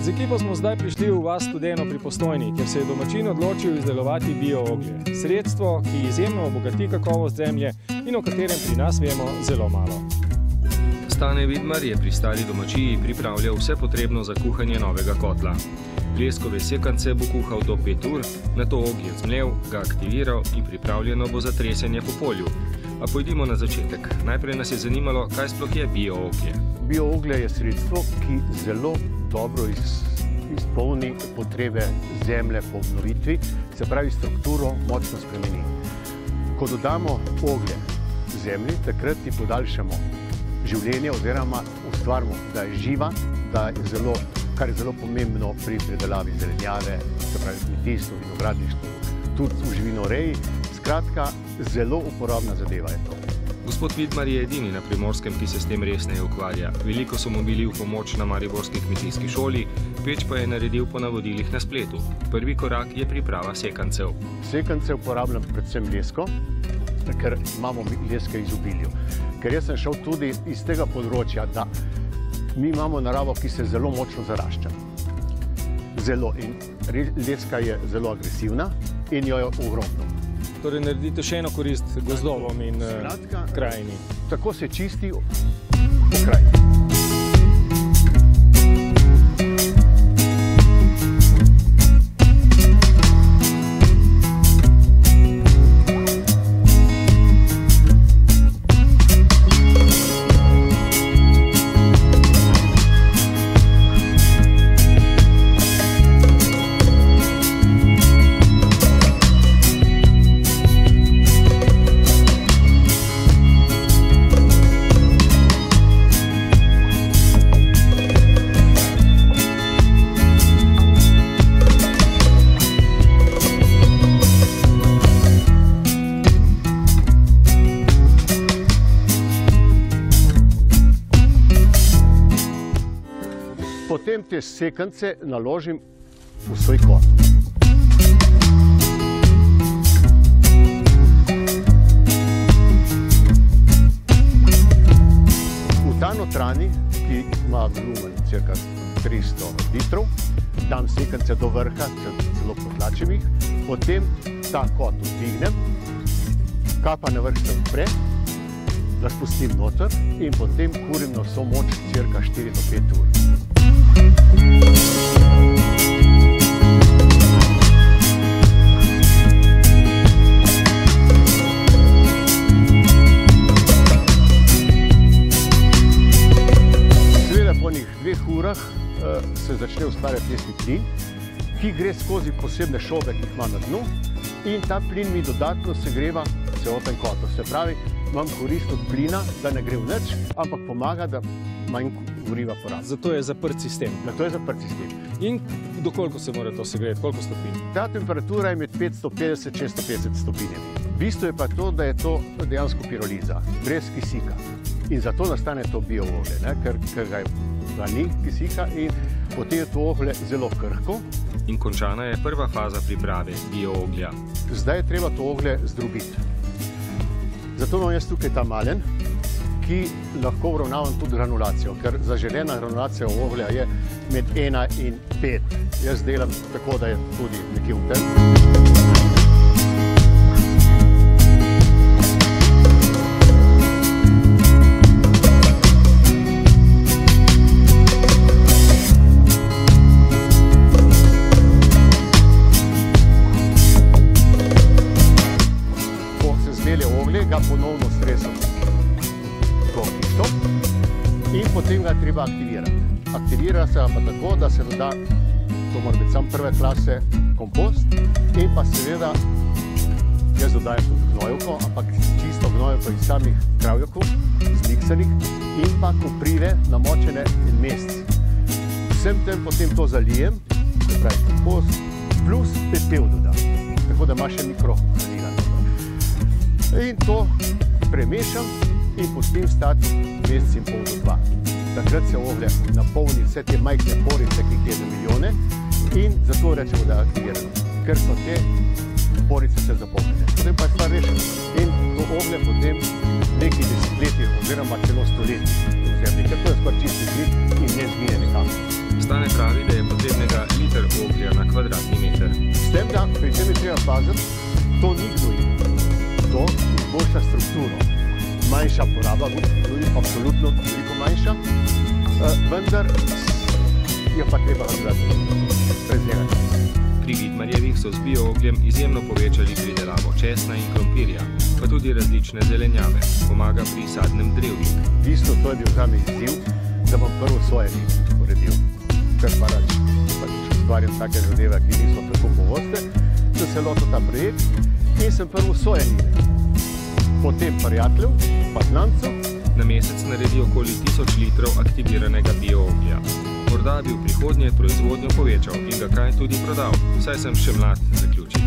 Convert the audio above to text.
Z ekipo smo zdaj prišli v vas Studeno pri Postojni, kjer se je domačin odločil izdelovati bio-oglje. Sredstvo, ki izjemno obogati kakovost zemlje in o katerem pri nas vemo zelo malo. Stane Vidmar je pri stari domačiji pripravljal vse potrebno za kuhanje novega kotla. Leskove sekance bo kuhal do 5 ur, nato oglje zmlel, ga aktiviral in pripravljeno bo za tresenje po polju. A pojdimo na začetek. Najprej nas je zanimalo, kaj sploh je bio-oglje. Bio-oglje je sredstvo, ki zelo dobro izpolni potrebe zemlje po obnovitvi, se pravi strukturo močno spremeni. Ko dodamo oglje zemlji, takrat ti podaljšamo življenje oziroma ustvarimo, da je živa, da je zelo, kar je zelo pomembno pri predelavi zelenjave, se pravi kmetijstvu, vinogradništvu, tudi v živinoreji. Skratka, zelo uporabna zadeva je to. Gospod Vidmar je edini na Primorskem, ki se s tem resneje ukvarja. Veliko so mu bili v pomoč na mariborski kmetijski šoli, peč pa je naredil po navodilih na spletu. Prvi korak je priprava sekancev. Sekance uporabljam predvsem lesko, ker imamo leske izobilju. Ker jaz sem šel tudi iz tega področja, da mi imamo naravo, ki se zelo močno zarašča. Zelo. In leska je zelo agresivna in jo je ogromno. Torej naredite še eno korist gozdovom in krajini. Tako se čisti krajini. Potem te sekance naložim v svoj kot. V ta notranji, ki ima volumen cirka 300 litrov, dam sekance do vrha, celo potlačim jih, potem ta kot vdignem, kapa na vrh se odpre, da spustim noter in potem kurim na vso moč cirka 4 do 5 ur. Seveda po njih 2 urah se začne ustvarjati lesni plin, ki gre skozi posebne šobe, ki jih ima na dnu, in ta plin mi dodatno segreva celoten kotel. Se pravi, imam korist od plina, da ne gre v nič, ampak pomaga, da manj goriva porabi. Zato je zaprt sistem. Zato je zaprt sistem. In do koliko se mora to segreti? Koliko stopinj? Ta temperatura je med 550–650 stopinjami. Bistvo je pa to, da je to dejansko piroliza, brez kisika. In zato nastane to bio-oglje, ker ga ni kisika in potem je to oglje zelo krhko. In končana je prva faza priprave bio-oglja. Zdaj je treba to oglje zdrobiti. Zato imam jaz tukaj ta malen, ki lahko uravnavam tudi granulacijo, ker zaželena granulacija oglja je med 1 in 5. Jaz delam tako, da je tudi nekje v tem. Ga ponovno stresam to kisto in potem ga treba aktivirati. Aktivira se pa tako, da se doda, to mora biti sam prve klase, kompost in pa seveda, jaz dodajam tudi gnojevko, ampak čisto gnojevko iz samih kravjakov, zmiksanih in pa koprive namočene en mesec. Vsem tem potem to zalijem, se pravi kompost, plus pepel dodam, tako da ima še mikrohranila. In to premešam in pustim stati mesec in pol do 2. Takrat se oglje napolni vse te majhne porice, ki jih je na milijone, in zato rečemo, da je aktivirano, ker so te porice se zapolnjene. Potem pa je stvar rešena. In to oglje potem nekaj desetletij oziroma celo stoletij v zemlji, ker to je skoraj čisti zid in ne zgine nekako. Stane pravi, da je paziti, to ni gnojilo. To izboljša strukturo. Manjša poraba gnojil, absolutno veliko manjša, vendar je pa treba prezirati. Pri Vidmarjevih so z bioogljem izjemno povečali pridelavo česna in krompirja, pa tudi različne zelenjave, pomaga pri sadnem drevju. V bistvu to je bil zame izziv, da bom prvo svoje uredil. Ker pa ustvarjam take zadeve, ki niso tako pogoste, sem se lotil ta projekt in sem prvo svoje njive. Potem prijateljev, pa znancev. Na mesec naredi okoli 1000 litrov aktiviranega biooglja. Morda bi v prihodnje proizvodnjo povečal in ga kaj tudi prodal, saj sem še mlad, zaključi.